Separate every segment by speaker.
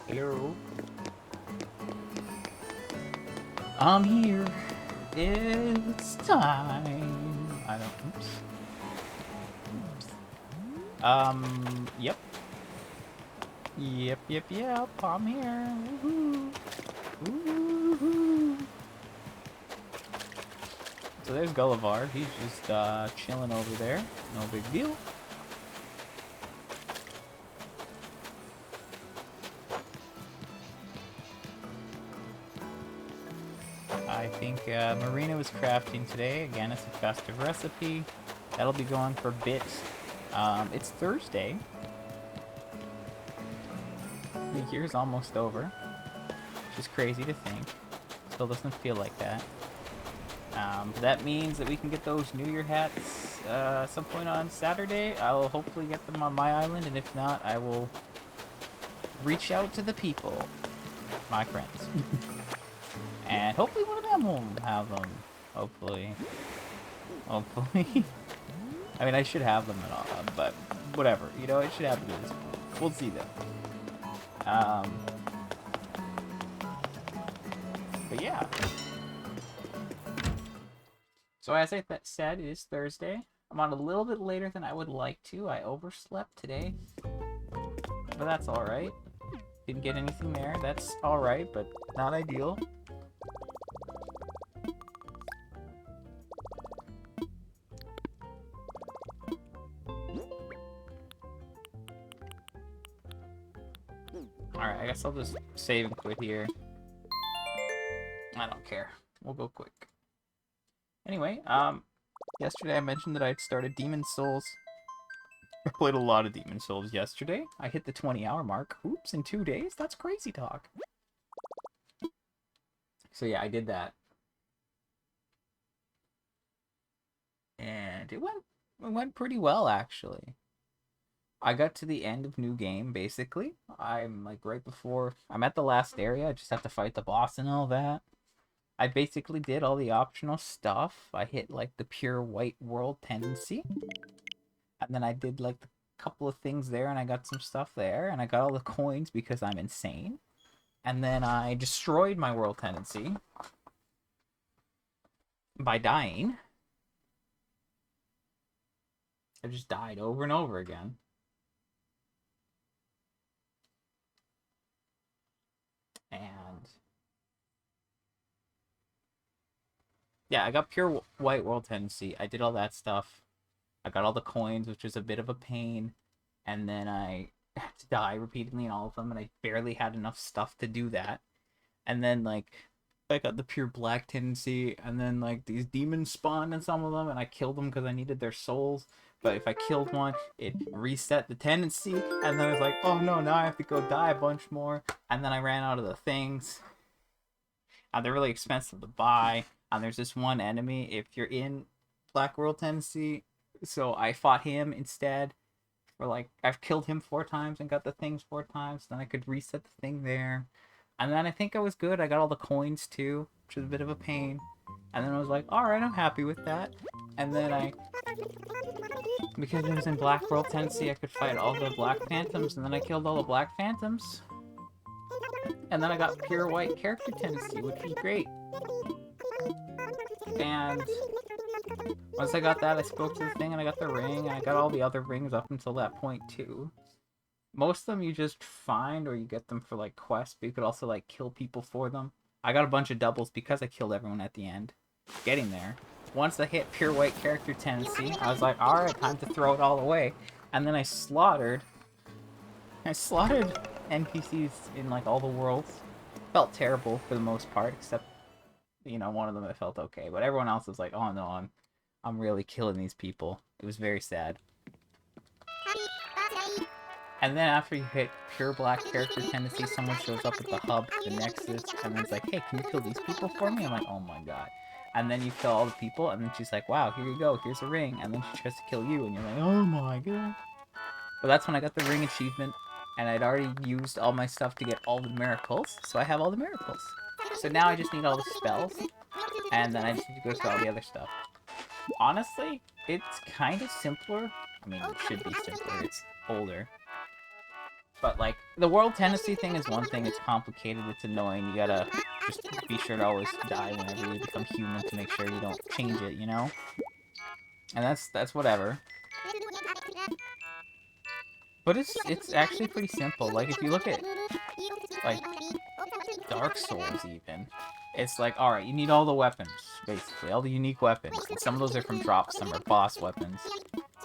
Speaker 1: Hello. I'm here. It's time. I don't. Oops. Oops. Yep. Yep. I'm here. Woohoo. Woohoo. So there's Gullivar. He's just chilling over there. No big deal. I think Marina was crafting today. Again, it's a festive recipe. That'll be going for a bit. It's Thursday. The year's almost over, which is crazy to think. Still doesn't feel like that. But that means that we can get those New Year hats some point on Saturday. I'll hopefully get them on my island, and if not, I will reach out to the people, my friends. And hopefully one of them will have them. Hopefully. Hopefully. I mean, I should have them and all, but whatever. You know, it should happen at this point. We'll see though. But yeah. So as I said, it is Thursday. I'm on a little bit later than I would like to. I overslept today. But that's alright. Didn't get anything there. That's alright, but not ideal. Alright, I guess I'll just save and quit here. I don't care. We'll go quick. Anyway, yesterday I mentioned that I'd started Demon Souls. I played a lot of Demon Souls yesterday. I hit the 20-hour mark. Oops, in 2 days? That's crazy talk. So yeah, I did that. And it went pretty well, actually. I got to the end of new game, basically. I'm like right before... I'm at the last area. I just have to fight the boss and all that. I basically did all the optional stuff. I hit like the pure white world tendency. And then I did like a couple of things there and I got some stuff there. And I got all the coins because I'm insane. And then I destroyed my world tendency by dying. I just died over and over again. And yeah, I got pure white world tendency. I did all that stuff. I got all the coins, which was a bit of a pain. And then I had to die repeatedly in all of them, and I barely had enough stuff to do that. And then, like, I got the pure black tendency, and then, like, these demons spawned in some of them, and I killed them because I needed their souls. But if I killed one, it reset the tendency, and then I was like, oh no, now I have to go die a bunch more. And then I ran out of the things. And they're really expensive to buy. And there's this one enemy, if you're in Black World Tendency, so I fought him instead. For like, I've killed him 4 times and got the things 4 times. Then I could reset the thing there. And then I think I was good. I got all the coins too, which was a bit of a pain. And then I was like, alright, I'm happy with that. And then because it was in Black World Tendency, I could fight all the Black Phantoms. And then I killed all the Black Phantoms. And then I got pure white character tendency, which was great. And once I got that, I spoke to the thing and I got the ring, and I got all the other rings up until that point too. Most of them you just find or you get them for like quests, but you could also like kill people for them. I got a bunch of doubles because I killed everyone at the end. Getting there. Once I hit pure white character tendency, I was like, alright, time to throw it all away. And then I slaughtered NPCs in like all the worlds. Felt terrible for the most part, except one of them it felt okay. But everyone else was like, oh no, I'm really killing these people. It was very sad. And then after you hit pure black character tendency, someone shows up at the hub, the Nexus, and then it's like, hey, can you kill these people for me? I'm like, oh my god. And then you kill all the people, and then she's like, wow, here you go, here's a ring. And then she tries to kill you, and you're like, oh my god. But that's when I got the ring achievement, and I'd already used all my stuff to get all the miracles, so I have all the miracles. So now I just need all the spells, and then I just need to go through all the other stuff. Honestly, it's kind of simpler. I mean, it should be simpler. It's older. But like the world tendency thing is one thing. It's complicated. It's annoying. You gotta just be sure to always die whenever you become human to make sure you don't change it. You know. And that's whatever. But it's actually pretty simple. Like if you look at like Dark Souls even, it's like all right, you need all the weapons basically, all the unique weapons. And some of those are from drops, some are boss weapons.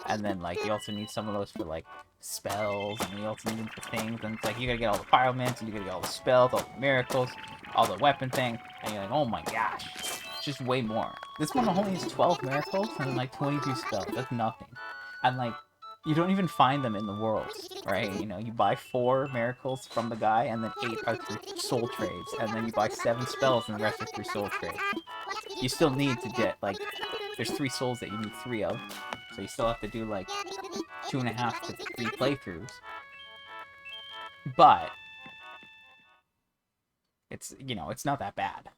Speaker 1: And then like you also need some of those for like spells, and you also need them for things. And it's like you gotta get all the pyromancy, and you gotta get all the spells, all the miracles, all the weapon thing. And you're like, oh my gosh, it's just way more. This one only has 12 miracles and then like 22 spells. That's nothing. And like you don't even find them in the worlds, right? You know, you buy 4 miracles from the guy, and then 8 are through soul trades, and then you buy 7 spells, and the rest are through soul trades. You still need to get like, there's 3 souls that you need 3 of, so you still have to do like 2.5 to 3 playthroughs. But it's, you know, it's not that bad.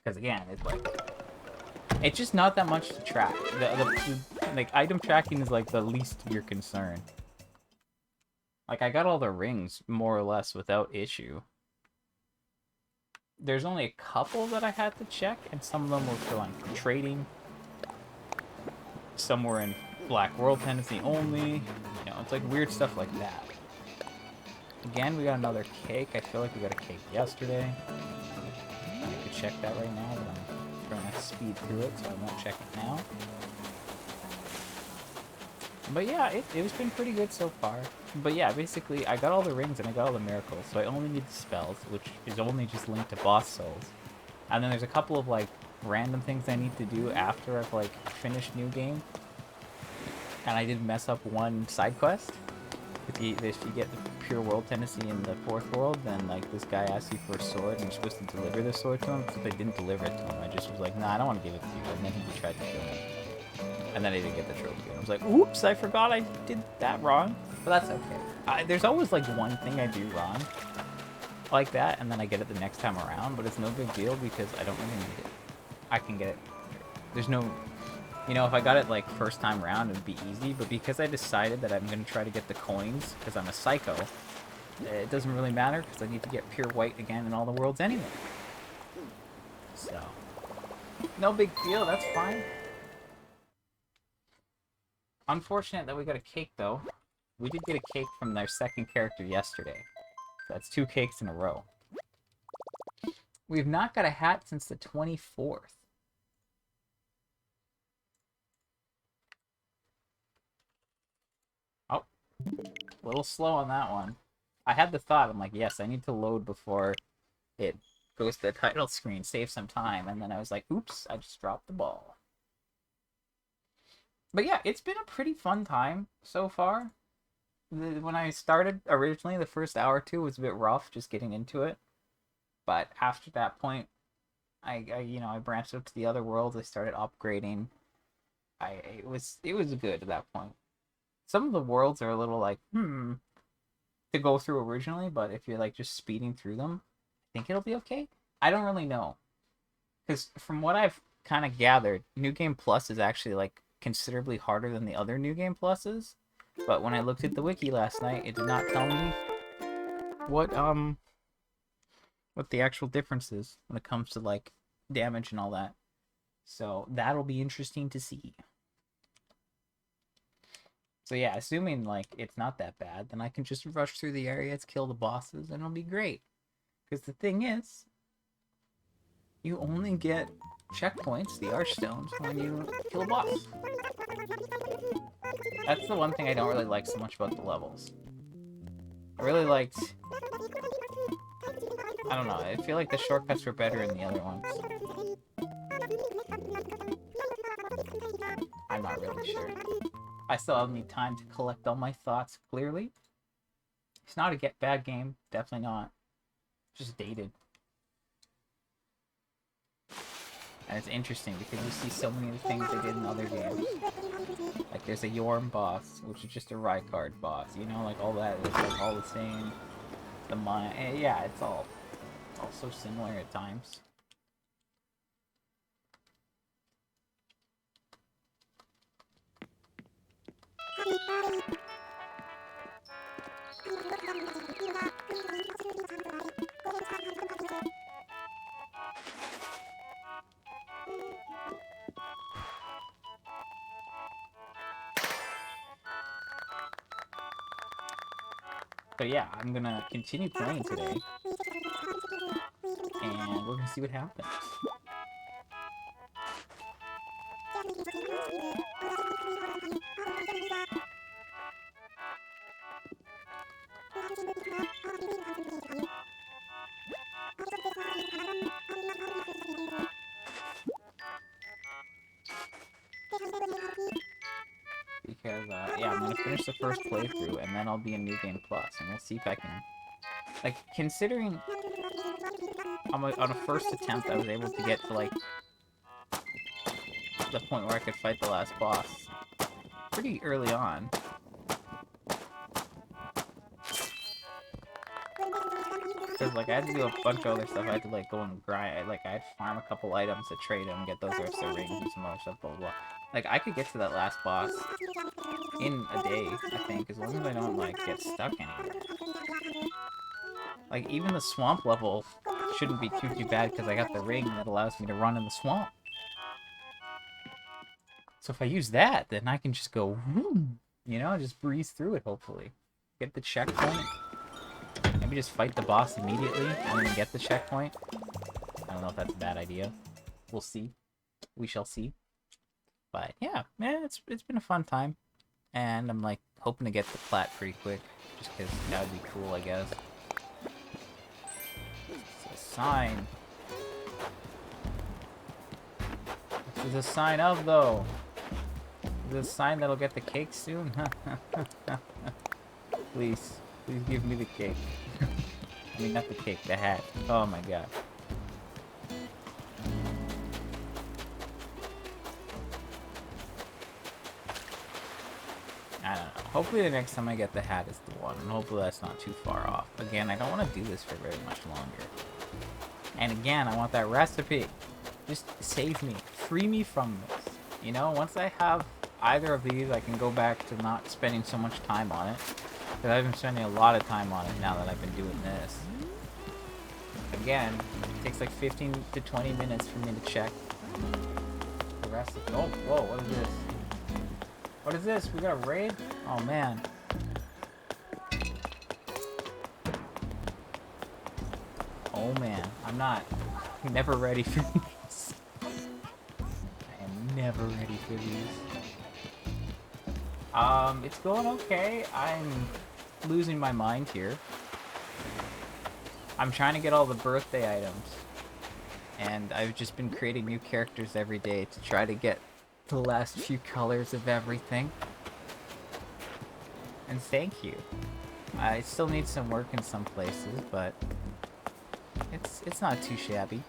Speaker 1: Because again, it's like, it's just not that much to track. Like item tracking is like the least of your concern. Like I got all the rings more or less without issue. There's only a couple that I had to check, and some of them were for like trading. Some were in Black World Tendency only. You know, it's like weird stuff like that. Again, we got another cake. I feel like we got a cake yesterday. I could check that right now, but I'm trying to speed through it, so I won't check it now. But yeah, it's been pretty good so far. But yeah, basically, I got all the rings and I got all the miracles, so I only need the spells, which is only just linked to boss souls. And then there's a couple of, like, random things I need to do after I've, like, finished New Game. And I did mess up one side quest. If you get the Pure World Tendency in the 4th world, then, like, this guy asks you for a sword, and you're supposed to deliver the sword to him. Except I didn't deliver it to him. I just was like, nah, I don't want to give it to you. And then he tried to kill me. And then I didn't get the trophy. And I was like, oops, I forgot I did that wrong. But that's okay. There's always, like, one thing I do wrong like that, and then I get it the next time around, but it's no big deal because I don't really need it. I can get it. There's no... You know, if I got it, like, first time around, it would be easy, but because I decided that I'm going to try to get the coins, because I'm a psycho, it doesn't really matter, because I need to get pure white again in all the worlds anyway. So... No big deal, that's fine. Unfortunate that we got a cake, though. We did get a cake from their second character yesterday. So that's 2 cakes in a row. We've not got a hat since the 24th. Oh. A little slow on that one. I had the thought, I'm like, yes, I need to load before it goes to the title screen, save some time, and then I was like, oops, I just dropped the ball. But yeah, it's been a pretty fun time so far. When I started originally, the first hour or two was a bit rough just getting into it. But after that point, I branched out to the other worlds. I started upgrading. It was good at that point. Some of the worlds are a little like to go through originally, but if you're like just speeding through them, I think it'll be okay. I don't really know, because from what I've kind of gathered, New Game Plus is actually like considerably harder than the other New Game Pluses. But when I looked at the wiki last night, it did not tell me what the actual difference is when it comes to like damage and all that. So that'll be interesting to see. So yeah, assuming like it's not that bad, then I can just rush through the areas, kill the bosses, and it'll be great. Because the thing is, you only get checkpoints, the Archstones, when you kill a boss. That's the one thing I don't really like so much about the levels. I really liked... I don't know, I feel like the shortcuts were better in the other ones. I'm not really sure. I still need time to collect all my thoughts clearly. It's not a bad game, definitely not. Just dated. And it's interesting because you see so many of the things they did in other games. Like there's a Yorm boss, which is just a Rykard boss, you know, like all that is like all the same. The mine, yeah, it's all so similar at times. So yeah, I'm gonna continue playing today, and we're gonna see what happens. Because, yeah, I'm gonna finish the first playthrough, and then I'll be in New Game Plus, and we'll see if I can... Like, considering on a first attempt I was able to get to, like, the point where I could fight the last boss pretty early on. Because, like, I had to do a bunch of other stuff. I had to, like, go and grind. I had to farm a couple items to trade them, get those rest of rings and some other stuff, blah, blah, blah. Like, I could get to that last boss in a day, I think, as long as I don't, like, get stuck anywhere. Like, even the swamp level shouldn't be too bad, because I got the ring that allows me to run in the swamp. So if I use that, then I can just go, you know, just breeze through it, hopefully. Get the checkpoint. Maybe just fight the boss immediately and then get the checkpoint. I don't know if that's a bad idea. We'll see. We shall see. But yeah, man, it's been a fun time. And I'm like hoping to get the plat pretty quick. Just because that would be cool, I guess. It's a sign. This is a sign of, though. Is it a sign that'll get the cake soon? Please. Please give me the cake. I mean, not the cake, the hat. Oh my god. I don't know. Hopefully the next time I get the hat is the one, and hopefully that's not too far off. Again, I don't want to do this for very much longer. And again, I want that recipe. Just save me. Free me from this. You know, once I have either of these, I can go back to not spending so much time on it. Because I've been spending a lot of time on it now that I've been doing this. Again, it takes like 15 to 20 minutes for me to check the rest of it. Oh, whoa, what is this? What is this? We got a raid? Oh, man. Oh, man. I'm never ready for these. I am never ready for these. It's going okay. I'm losing my mind here. I'm trying to get all the birthday items. And I've just been creating new characters every day to try to get the last few colors of everything. And thank you. I still need some work in some places, but it's not too shabby.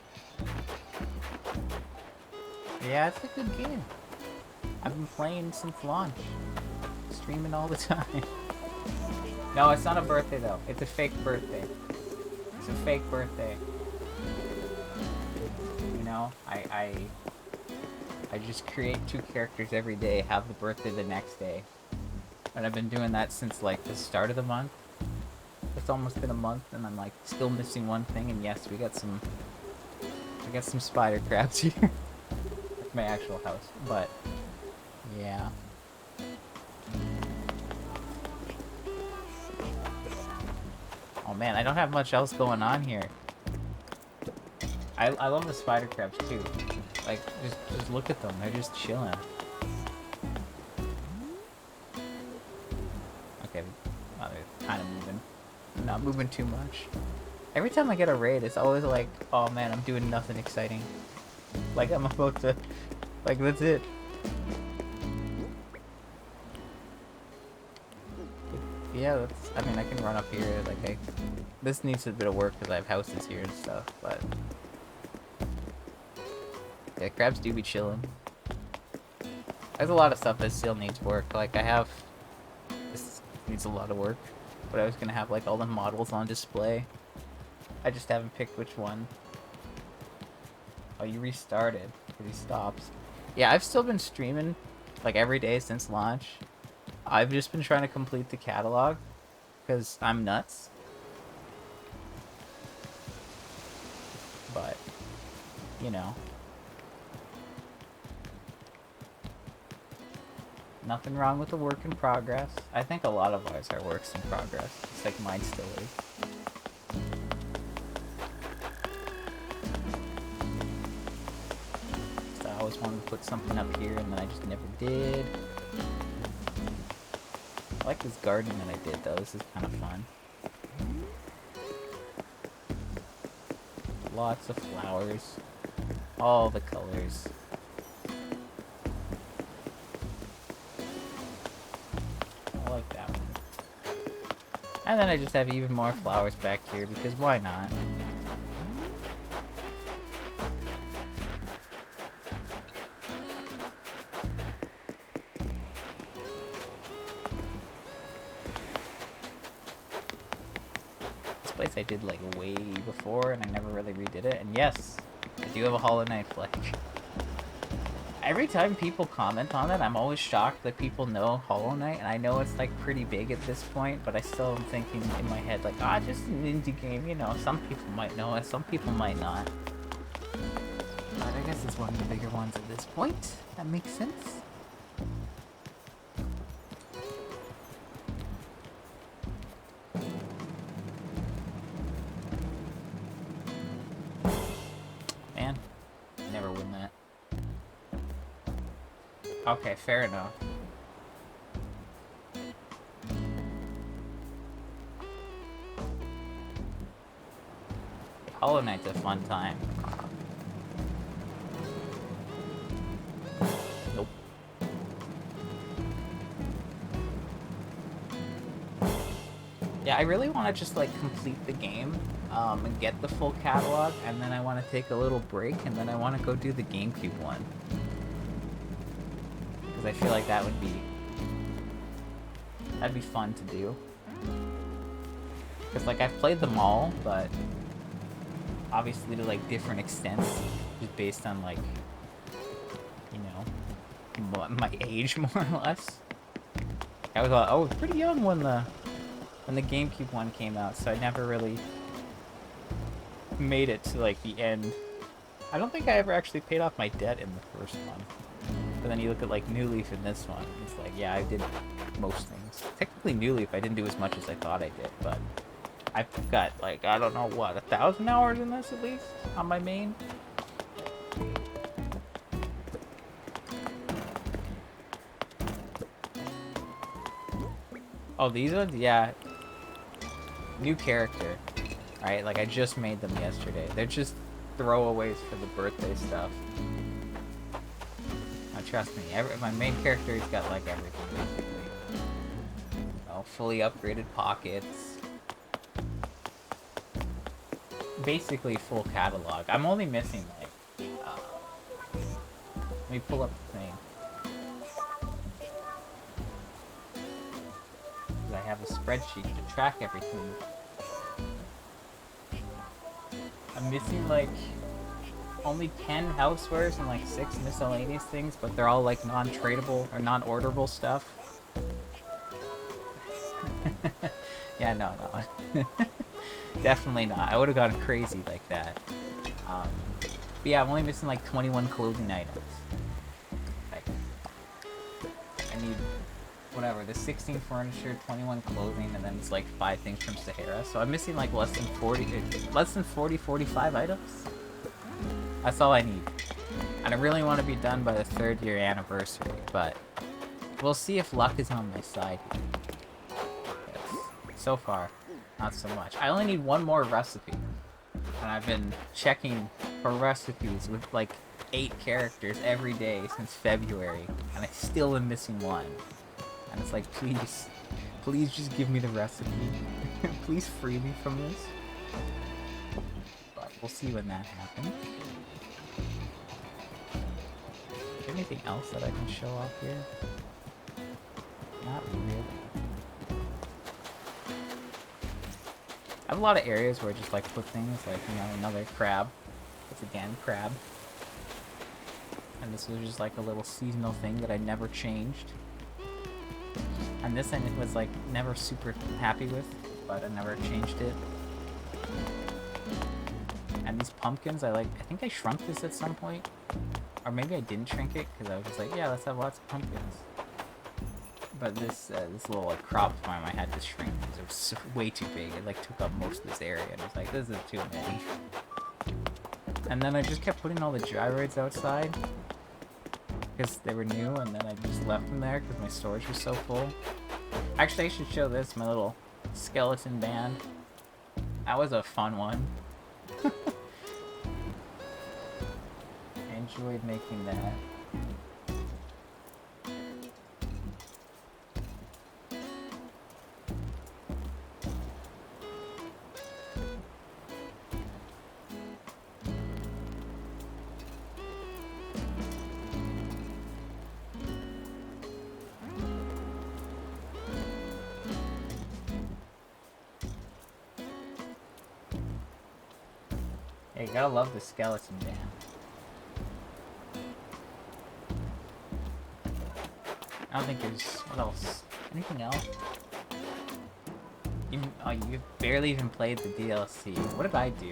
Speaker 1: Yeah, it's a good game. I've been playing since launch. Streaming all the time. No, it's not a birthday though. It's a fake birthday. It's a fake birthday. You know, I just create 2 characters every day, have the birthday the next day. And I've been doing that since like the start of the month. It's almost been a month and I'm like still missing one thing, and yes, we got some spider crabs here. That's my actual house. But yeah. Oh man, I don't have much else going on here. I love the spider crabs too. Like, just look at them. They're just chilling. Okay, well, they're kind of moving. Not moving too much. Every time I get a raid, it's always like, oh man, I'm doing nothing exciting. Like, I'm about to... Like, that's it. Yeah, that's... I mean, I can run up here. Like, this needs a bit of work because I have houses here and stuff, but... Yeah, crabs do be chilling. There's a lot of stuff that still needs work. Like, I have... This needs a lot of work. But I was gonna have, like, all the models on display. I just haven't picked which one. Oh, you restarted. Because he stops. Yeah, I've still been streaming, like, every day since launch. I've just been trying to complete the catalog. Because I'm nuts. But, you know. Nothing wrong with the work in progress. I think a lot of ours are works in progress. It's like mine still is. So I always wanted to put something up here and then I just never did. I like this garden that I did though. This is kind of fun. Lots of flowers. All the colors. I like that one. And then I just have even more flowers back here because why not? This place I did like way before and I never really redid it. And yes, I do have a Hollow Knight flag. Every time people comment on it, I'm always shocked that people know Hollow Knight, and I know it's like pretty big at this point, but I still am thinking in my head like, ah, just an indie game, you know, some people might know it, some people might not. But I guess it's one of the bigger ones at this point. That makes sense. Man, never win that. Okay, fair enough. Hollow Knight's a fun time. Nope. Yeah, I really want to just like complete the game and get the full catalog, and then I want to take a little break, and then I want to go do the GameCube one. Because I feel like that'd be fun to do. Because like I've played them all, but obviously to like different extents, just based on like, you know, my age more or less. I was pretty young when the GameCube one came out, so I never really made it to like the end. I don't think I ever actually paid off my debt in the first one. But then you look at like New Leaf in this one, it's like, yeah, I did most things. Technically New Leaf I didn't do as much as I thought I did, but I've got like, I don't know what, 1,000 hours in this at least on my main. Oh, these ones? Yeah. New character. Alright, like I just made them yesterday. They're just throwaways for the birthday stuff. Now trust me, my main character's got like everything basically. Oh, fully upgraded pockets. Basically full catalog. I'm only missing like, let me pull up the thing. I have a spreadsheet to track everything. I'm missing like only 10 housewares and like 6 miscellaneous things, but they're all like non-tradable or non-orderable stuff. Yeah, no. Definitely not. I would have gone crazy like that. But yeah, I'm only missing like 21 clothing items. Like, I need whatever, the 16 furniture, 21 clothing, and then it's like 5 things from Sahara. So I'm missing like less than 40, 45 items. That's all I need. And I really want to be done by the 3rd year anniversary, but we'll see if luck is on my side here. So far, not so much. I only need 1 more recipe. And I've been checking for recipes with like 8 characters every day since February, and I still am missing 1. And it's like, please just give me the recipe. Please free me from this. But we'll see when that happens. Is there anything else that I can show off here? Not really. I have a lot of areas where I just like put things like, you know, another crab. It's again crab. And this was just like a little seasonal thing that I never changed. And this I was like never super happy with, but I never changed it. And these pumpkins, I think I shrunk this at some point. Or maybe I didn't shrink it, because I was just like, yeah, let's have lots of pumpkins. But this little like crop farm I had to shrink because it was way too big. It like took up most of this area, and I was like, this is too many. And then I just kept putting all the gyroids outside because they were new, and then I just left them there because my storage was so full. Actually, I should show this, my little skeleton band. That was a fun one. I enjoyed making that. You gotta love the skeleton band. I don't think there's... what else? Anything else? You barely even played the DLC. What did I do?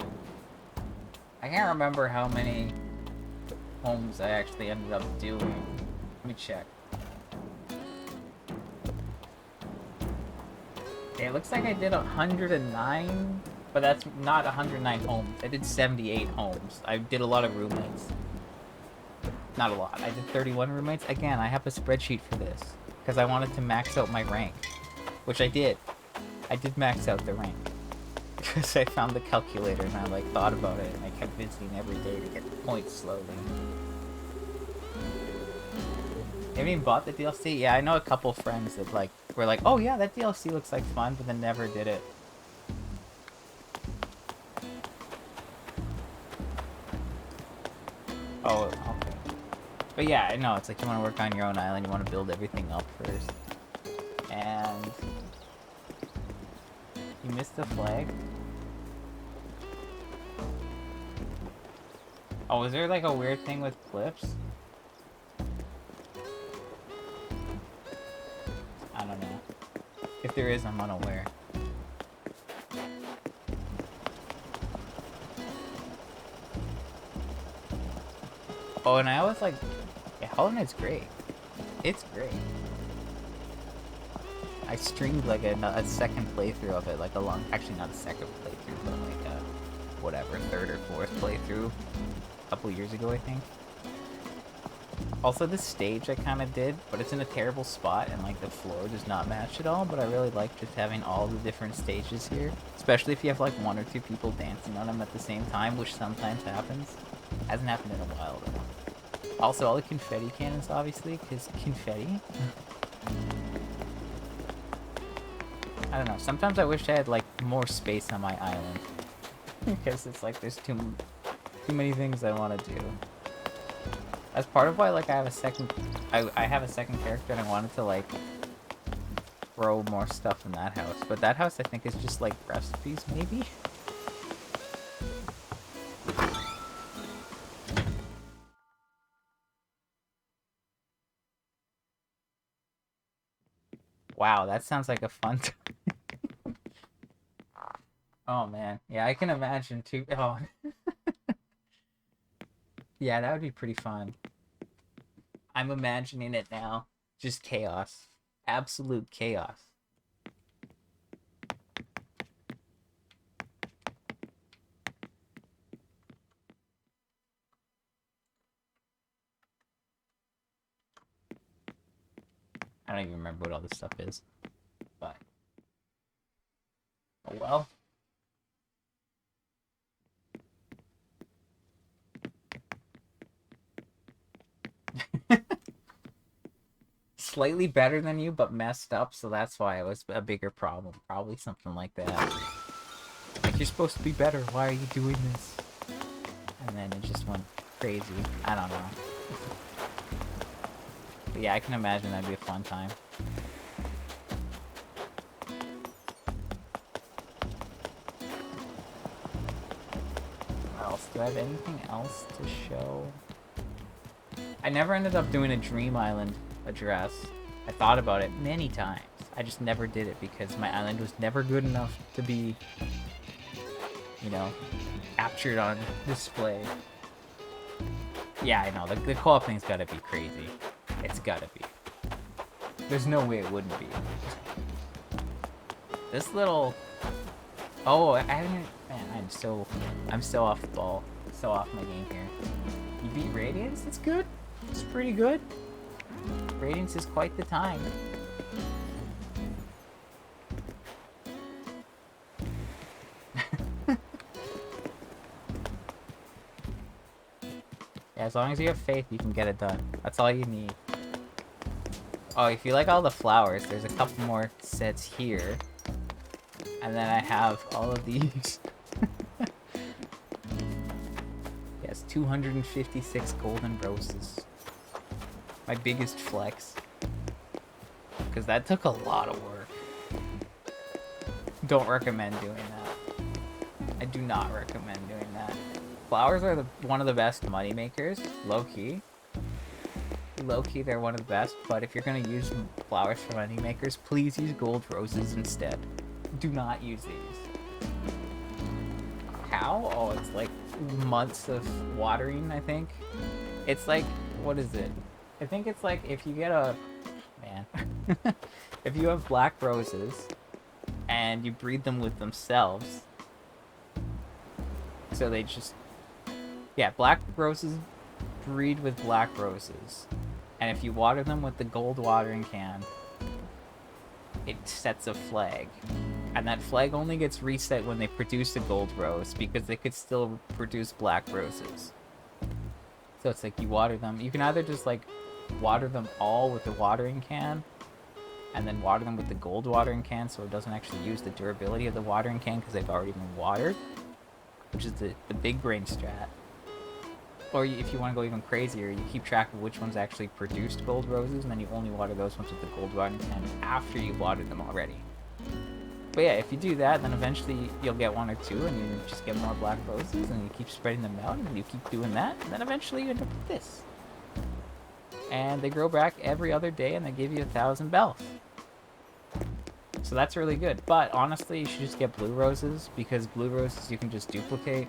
Speaker 1: I can't remember how many homes I actually ended up doing. Let me check. Okay, it looks like I did 109... but that's not 109 homes. I did 78 homes. I did a lot of roommates. Not a lot. I did 31 roommates. Again, I have a spreadsheet for this. Because I wanted to max out my rank. Which I did. I did max out the rank. Because I found the calculator and I like thought about it. And I kept visiting every day to get the points slowly. Have you even bought the DLC? Yeah, I know a couple friends that like were like, oh yeah, that DLC looks like fun, but then never did it. Oh, okay. But yeah, I know, it's like you want to work on your own island, you want to build everything up first. And... you missed the flag? Oh, is there like a weird thing with clips? I don't know. If there is, I'm unaware. Oh, and I always like... yeah, Hollow Knight's great. It's great. I streamed like a second playthrough of it, like a long... actually not a second playthrough, but like a... whatever, third or fourth playthrough. A couple years ago, I think. Also, this stage I kind of did, but it's in a terrible spot, and like the floor does not match at all, but I really like just having all the different stages here. Especially if you have like one or two people dancing on them at the same time, which sometimes happens. Hasn't happened in a while, though. Also, all the confetti cannons, obviously, because confetti. I don't know. Sometimes I wish I had, like, more space on my island. Because it's like there's too many things I want to do. That's part of why, like, I have a second... I have a second character and I wanted to, like, throw more stuff in that house. But that house, I think, is just, like, recipes, maybe? Wow, that sounds like a fun time. Oh, man. Yeah, I can imagine, too. Oh. Yeah, that would be pretty fun. I'm imagining it now. Just chaos. Absolute chaos. I don't even remember what all this stuff is. But... oh well. Slightly better than you, but messed up, so that's why it was a bigger problem. Probably something like that. Like, you're supposed to be better, why are you doing this? And then it just went crazy. I don't know. But yeah, I can imagine that'd be a fun time. What else? Do I have anything else to show? I never ended up doing a Dream Island address. I thought about it many times. I just never did it because my island was never good enough to be, you know, captured on display. Yeah, I know. The co-op thing's gotta be crazy. It's gotta be. There's no way it wouldn't be. This little... Oh, I haven't... Man, I'm so off the ball. So off my game here. You beat Radiance? It's good. It's pretty good. Radiance is quite the time. Yeah, as long as you have faith, you can get it done. That's all you need. Oh, if you like all the flowers, there's a couple more sets here. And then I have all of these. Yes, 256 golden roses. My biggest flex. Because that took a lot of work. Don't recommend doing that. I do not recommend doing that. Flowers are one of the best money makers, low-key. Low-key, they're one of the best, but if you're going to use flowers for money makers, please use gold roses instead. Do not use these. How? Oh, it's like months of watering, I think. It's like, what is it? I think it's like if you get a... Man. If you have black roses and you breed them with themselves, so they just... Yeah, black roses breed with black roses. And if you water them with the gold watering can, it sets a flag. And that flag only gets reset when they produce a gold rose, because they could still produce black roses. So it's like you water them. You can either just like water them all with the watering can, and then water them with the gold watering can so it doesn't actually use the durability of the watering can because they've already been watered, which is the big brain strat. Or if you want to go even crazier, you keep track of which ones actually produced gold roses, and then you only water those ones with the gold watering can after you've watered them already. But yeah, if you do that, then eventually you'll get one or two, and you just get more black roses, and you keep spreading them out, and you keep doing that, and then eventually you end up with this. And they grow back every other day, and they give you 1,000 bells. So that's really good. But honestly, you should just get blue roses, because blue roses you can just duplicate.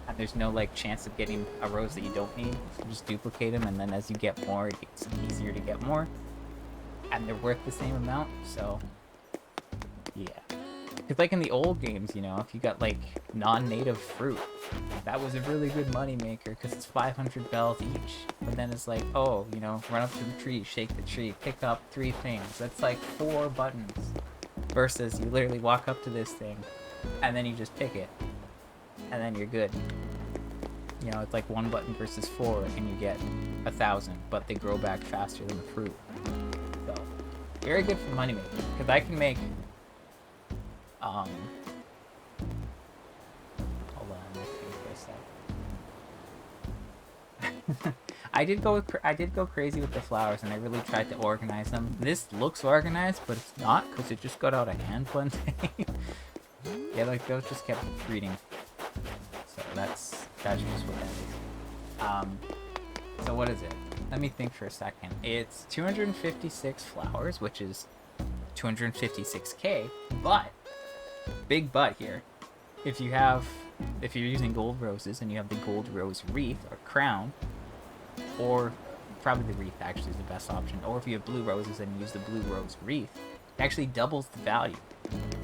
Speaker 1: And there's no like chance of getting a rose that you don't need. So just duplicate them, and then as you get more, it gets easier to get more. And they're worth the same amount, so... Yeah. Because like in the old games, you know, if you got like non-native fruit, that was a really good money maker because it's 500 bells each. But then it's like, oh, you know, run up to the tree, shake the tree, pick up 3 things. That's like 4 buttons. Versus you literally walk up to this thing and then you just pick it. And then you're good. You know, it's like 1 button versus 4 and you get 1,000, but they grow back faster than the fruit. So, very good for money making. Because I can make... Hold on, let's think for a sec. I did go crazy with the flowers, and I really tried to organize them. This looks organized, but it's not, because it just got out of hand one day. Yeah, like those just kept breeding. So that's just what that is. So what is it? Let me think for a second. It's 256 flowers, which is 256k, but big but here. If you're using gold roses and you have the gold rose wreath or crown, or probably the wreath actually is the best option, or if you have blue roses and you use the blue rose wreath, it actually doubles the value,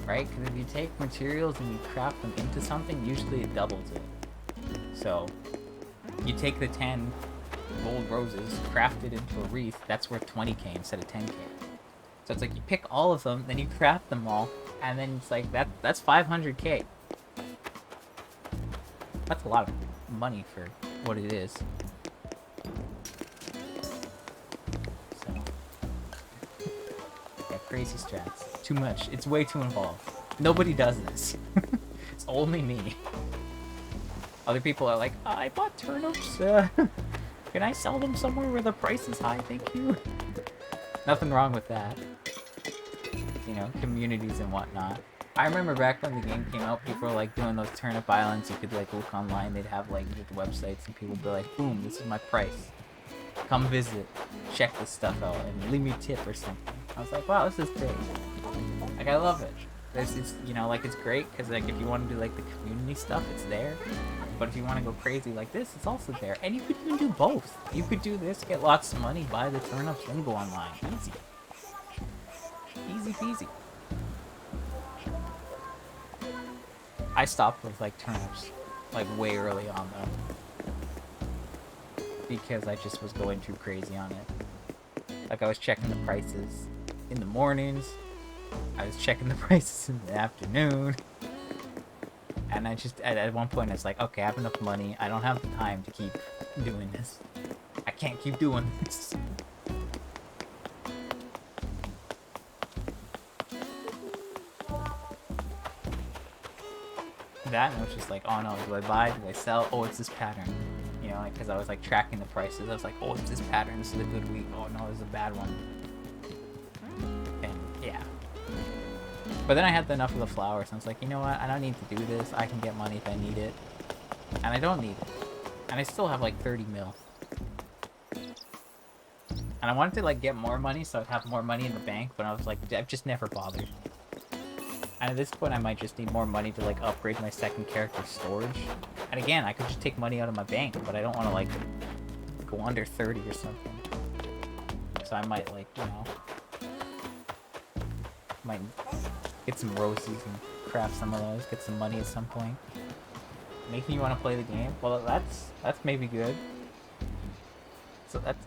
Speaker 1: right? Because if you take materials and you craft them into something, usually it doubles it. So you take the 10 gold roses, craft it into a wreath, that's worth 20k instead of 10k. So it's like you pick all of them, then you craft them all, and then it's like that's 500k. That's a lot of money for what it is. So yeah, crazy strats. Too much. It's way too involved. Nobody does this. It's only me. Other people are like, I bought turnips. Can I sell them somewhere where the price is high? Thank you. Nothing wrong with that. You know, communities and whatnot. I remember back when the game came out, people were like doing those turnip islands. You could like look online, they'd have like the websites, and people would be like, boom, this is my price. Come visit, check this stuff out, and leave me a tip or something. I was like, wow, this is great. Like, I love it. It's you know, like, it's great because, like, if you want to do like the community stuff, it's there. But if you want to go crazy like this, it's also there. And you could even do both. You could do this, get lots of money, buy the turnips, then go online. Easy. Easy peasy. I stopped with, like, turnips, like, way early on, though. Because I just was going too crazy on it. Like, I was checking the prices in the mornings. I was checking the prices in the afternoon. And I just, at one point, it's like, okay, I have enough money. I don't have the time to keep doing this. I can't keep doing this. That, and I was just like, oh no, do I buy? Do I sell? Oh, it's this pattern. You know, like, because I was, like, tracking the prices. I was like, oh, it's this pattern. This is a good week. Oh no, this is a bad one. And yeah. But then I had enough of the flowers, and I was like, you know what? I don't need to do this. I can get money if I need it. And I don't need it. And I still have, like, 30 mil. And I wanted to, like, get more money so I'd have more money in the bank, but I was like, I've just never bothered. And at this point, I might just need more money to, like, upgrade my second character's storage. And again, I could just take money out of my bank, but I don't want to, like, go under 30 or something. So I might, like, you know, might get some roses and craft some of those, get some money at some point. Making you want to play the game? Well, that's maybe good. So that's...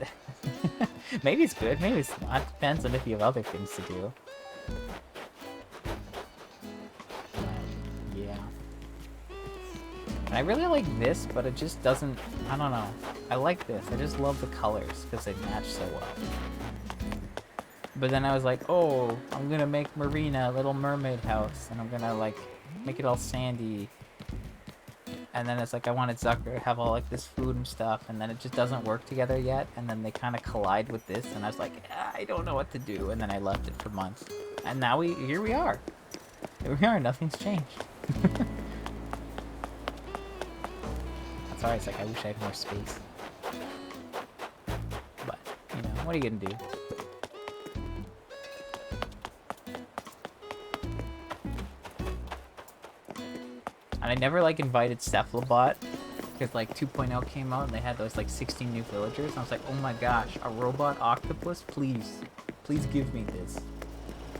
Speaker 1: maybe it's good, maybe it's not. Depends on if you have other things to do. Yeah. And I really like this, but it just doesn't... I don't know. I like this. I just love the colors, because they match so well. But then I was like, oh, I'm gonna make Marina a Little Mermaid house, and I'm gonna, like, make it all sandy. And then it's like I wanted Zucker to have all, like, this food and stuff, and then it just doesn't work together yet, and then they kind of collide with this, and I was like, I don't know what to do, and then I left it for months. And now here we are. Here we are, nothing's changed. That's alright, it's like, I wish I had more space. But, you know, what are you gonna do? And I never, like, invited Cephalobot, because, like, 2.0 came out and they had those, like, 16 new villagers, and I was like, oh my gosh, a robot octopus? Please. Please give me this.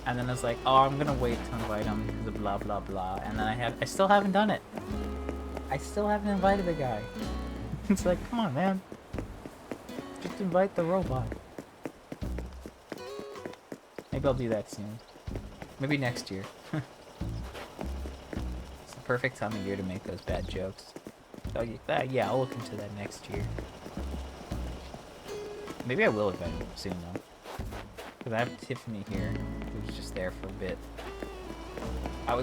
Speaker 1: And then I was like, oh, I'm gonna wait to invite him because of blah blah blah, and then I still haven't done it. I still haven't invited the guy. It's like, come on, man. Just invite the robot. Maybe I'll do that soon. Maybe next year. Perfect time of year to make those bad jokes. So yeah, I'll look into that next year. Maybe I will invite him soon though, because I have Tiffany here, who's just there for a bit.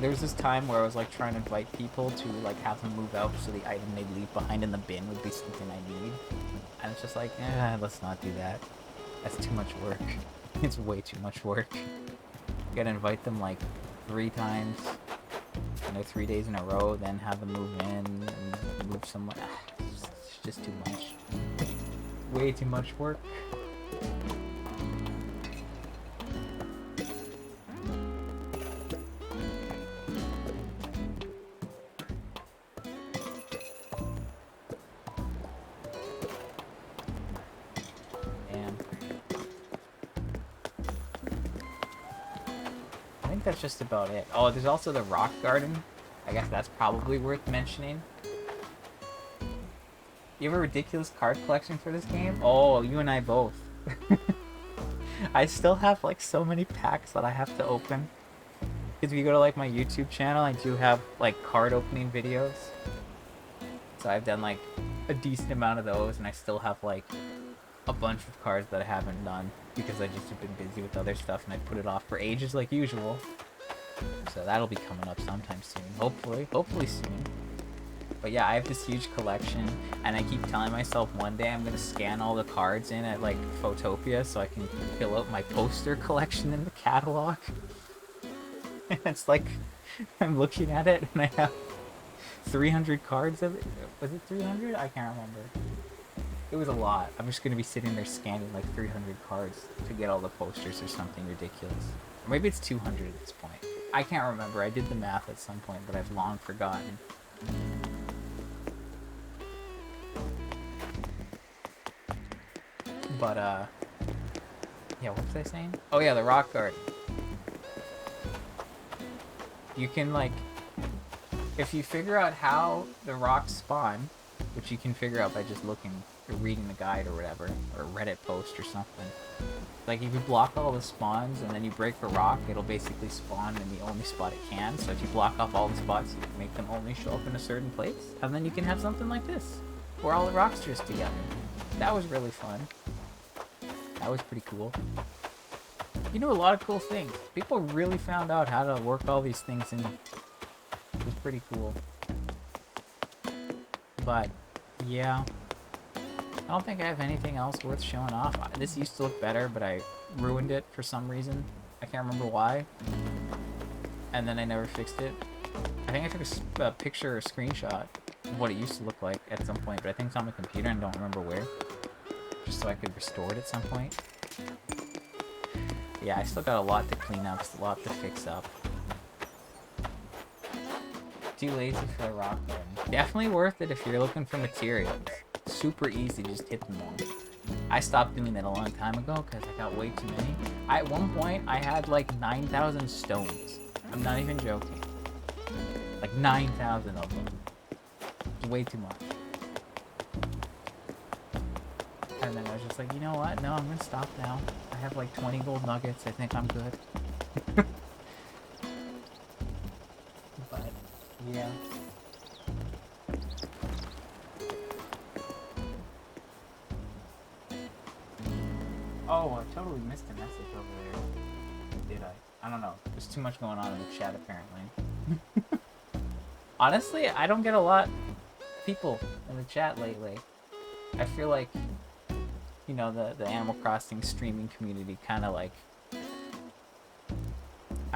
Speaker 1: There was this time where I was, like, trying to invite people to, like, have them move out so the item they'd leave behind in the bin would be something I need, and it's just like, let's not do that. That's too much work. It's way too much work. You gotta invite them, like, 3 times. You know, 3 days in a row, then have them move in and move somewhere. It's just too much. Way too much work. Damn. I think that's just about it. Oh, there's also the rock garden. I guess that's probably worth mentioning. You have a ridiculous card collection for this game? Oh, you and I both. I still have, like, so many packs that I have to open. Because if you go to, like, my YouTube channel, I do have, like, card opening videos. So I've done, like, a decent amount of those, and I still have, like, a bunch of cards that I haven't done because I just have been busy with other stuff and I put it off for ages like usual. So that'll be coming up sometime soon, hopefully soon. But yeah, I have this huge collection, and I keep telling myself one day I'm gonna scan all the cards in at, like, Photopia so I can fill out my poster collection in the catalog. And it's like, I'm looking at it and I have 300 cards of it. Was it 300? I can't remember. It was a lot. I'm just gonna be sitting there scanning like 300 cards to get all the posters or something ridiculous. Or maybe it's 200 at this point. I can't remember. I did the math at some point, but I've long forgotten. But, yeah, what was I saying? Oh, yeah, the rock garden. You can, like, if you figure out how the rocks spawn, which you can figure out by just looking or reading the guide or whatever, or a Reddit post or something. Like, if you block all the spawns and then you break a rock, it'll basically spawn in the only spot it can. So if you block off all the spots, you can make them only show up in a certain place. And then you can have something like this, where all the rocks are just together. That was really fun. That was pretty cool. You know, a lot of cool things. People really found out how to work all these things in. It was pretty cool. But, yeah. I don't think I have anything else worth showing off. This used to look better, but I ruined it for some reason. I can't remember why. And then I never fixed it. I think I took a picture or screenshot of what it used to look like at some point, but I think it's on my computer and don't remember where. Just so I could restore it at some point. Yeah, I still got a lot to clean up, a lot to fix up. Too lazy for a rock garden. Definitely worth it if you're looking for materials. Super easy, just hit them all. I stopped doing that a long time ago because I got way too many. At one point, I had like 9,000 stones. I'm not even joking. Like 9,000 of them. It's way too much. And then I was just like, you know what? No, I'm gonna stop now. I have like 20 gold nuggets. I think I'm good. But, yeah. Oh, I totally missed a message over there. Did I? I don't know. There's too much going on in the chat, apparently. Honestly, I don't get a lot of people in the chat lately. I feel like, you know, the Animal Crossing streaming community kind of like... I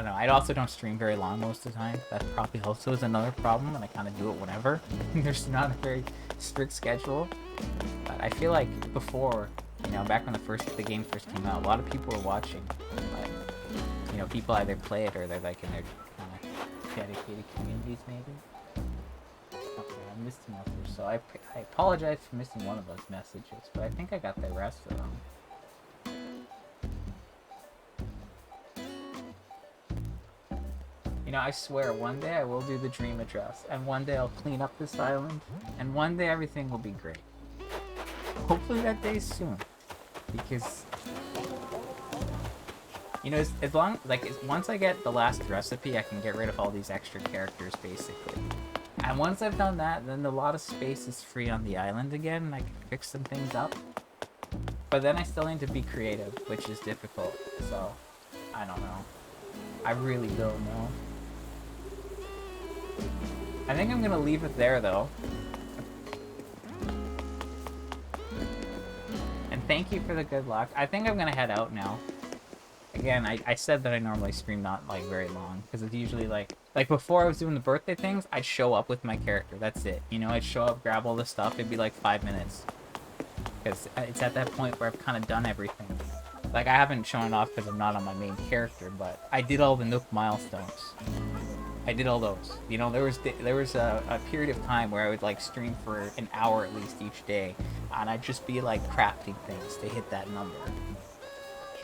Speaker 1: don't know. I also don't stream very long most of the time. That probably also is another problem, and I kind of do it whenever. There's not a very strict schedule. But I feel like before... You know, back when the game first came out, a lot of people were watching. But, you know, people either play it or they're like in their kind of dedicated communities, maybe. Okay, I missed a message, so I apologize for missing one of those messages, but I think I got the rest of them. You know, I swear, one day I will do the dream address, and one day I'll clean up this island, and one day everything will be great. Hopefully that day's soon. Because, you know, as long, like, once I get the last recipe, I can get rid of all these extra characters, basically. And once I've done that, then a lot of space is free on the island again, and I can fix some things up. But then I still need to be creative, which is difficult, so, I don't know. I really don't know. I think I'm gonna leave it there, though. Thank you for the good luck. I think I'm gonna head out now. Again, I said that I normally stream not, like, very long. Because it's usually, like before I was doing the birthday things, I'd show up with my character. That's it. You know, I'd show up, grab all the stuff. It'd be, like, 5 minutes. Because it's at that point where I've kind of done everything. Like, I haven't shown off because I'm not on my main character, but I did all the Nook milestones. I did all those. You know, there was a period of time where I would, like, stream for an hour at least each day, and I'd just be, like, crafting things to hit that number.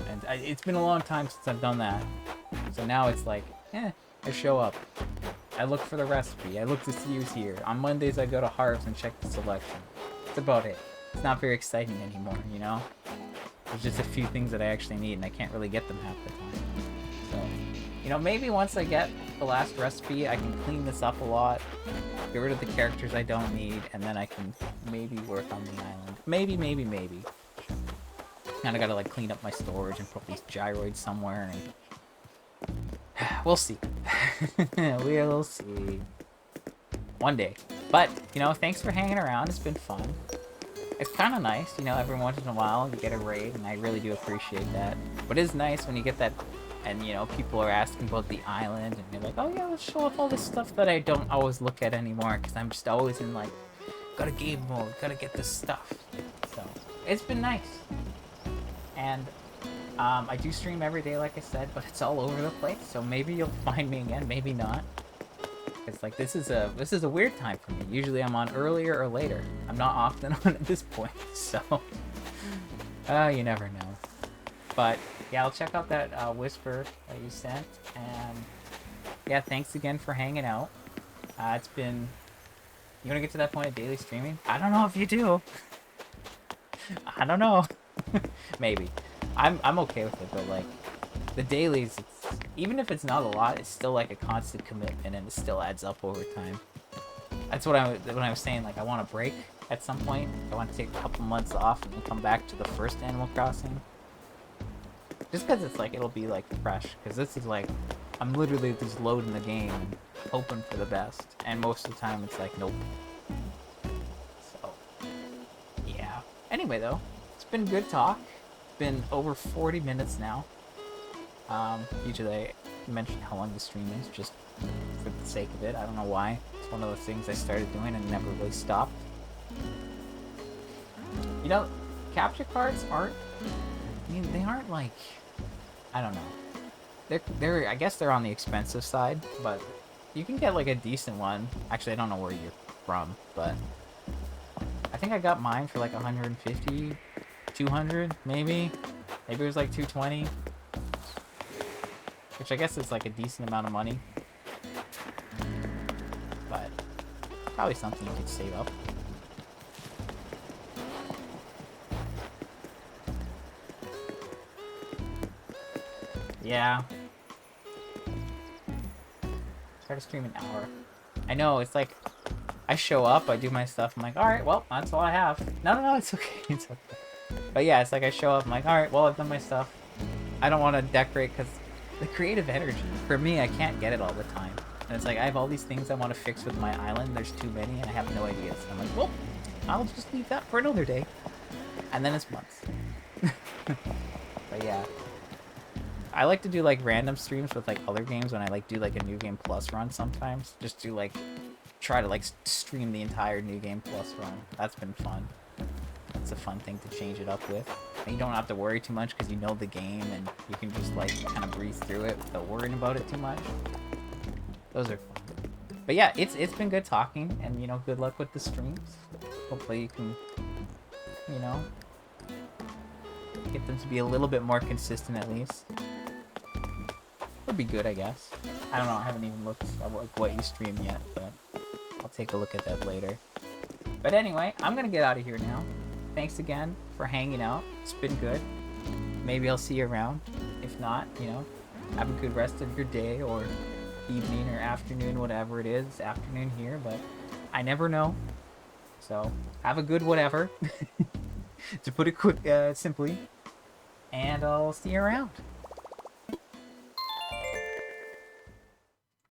Speaker 1: And it's been a long time since I've done that. So now it's like, I show up. I look for the recipe. I look to see who's here. On Mondays, I go to Harv's and check the selection. That's about it. It's not very exciting anymore, you know? There's just a few things that I actually need, and I can't really get them half the time. So, you know, maybe once I get the last recipe, I can clean this up a lot, get rid of the characters I don't need, and then I can maybe work on the island. Maybe. And I gotta, like, clean up my storage and put these gyroids somewhere, and... We'll see. We'll see. One day. But, you know, thanks for hanging around. It's been fun. It's kind of nice, you know, every once in a while you get a raid, and I really do appreciate that. But it is nice when you get that, and, you know, people are asking about the island, and you're like, oh yeah, let's show off all this stuff that I don't always look at anymore, because I'm just always in, like, gotta game mode, gotta get this stuff. So, it's been nice. And I do stream every day, like I said, but it's all over the place. So maybe you'll find me again, maybe not. Because like this is a weird time for me. Usually I'm on earlier or later. I'm not often on at this point, so you never know. But yeah, I'll check out that whisper that you sent, and yeah, thanks again for hanging out. It's been. You want to get to that point of daily streaming? I don't know if you do. I don't know. Maybe. I'm okay with it, but like the dailies, even if it's not a lot, it's still like a constant commitment, and it still adds up over time. That's what when I was saying, like I want a break at some point. I want to take a couple months off and come back to the first Animal Crossing. Just because it's like it'll be like fresh. Because this is like I'm literally just loading the game, and hoping for the best, and most of the time it's like nope. So yeah. Anyway though, it's been good talk. Been over 40 minutes now. Usually I mention how long the stream is just for the sake of it. I don't know why. It's one of those things I started doing and never really stopped. You know, capture cards aren't. I mean, they aren't like. I don't know. They're. I guess they're on the expensive side, but you can get like a decent one. Actually, I don't know where you're from, but I think I got mine for like 150. 200 maybe it was like 220, which I guess is like a decent amount of money, but probably something you could save up. Yeah, try to stream an hour. I know, it's like I show up, I do my stuff, I'm like, all right, well, that's all I have. No, it's okay. It's okay. But yeah, it's like I show up, I'm like, alright, well, I've done my stuff. I don't want to decorate because the creative energy, for me, I can't get it all the time. And it's like, I have all these things I want to fix with my island, there's too many, and I have no ideas. I'm like, well, I'll just leave that for another day. And then it's months. But yeah. I like to do like random streams with like other games when I like do like a New Game Plus run sometimes. Just to like, try to like stream the entire New Game Plus run. That's been fun. It's a fun thing to change it up with. And you don't have to worry too much because you know the game and you can just like kind of breeze through it without worrying about it too much. Those are fun. But yeah, it's been good talking, and you know, good luck with the streams. Hopefully you can, you know, get them to be a little bit more consistent at least. Would be good, I guess. I don't know, I haven't even looked at what you stream yet, but I'll take a look at that later. But anyway, I'm gonna get out of here now. Thanks again for hanging out. It's been good. Maybe I'll see you around. If not, you know, have a good rest of your day or evening or afternoon, whatever it is. Afternoon here, but I never know. So have a good whatever, to put it simply. And I'll see you around.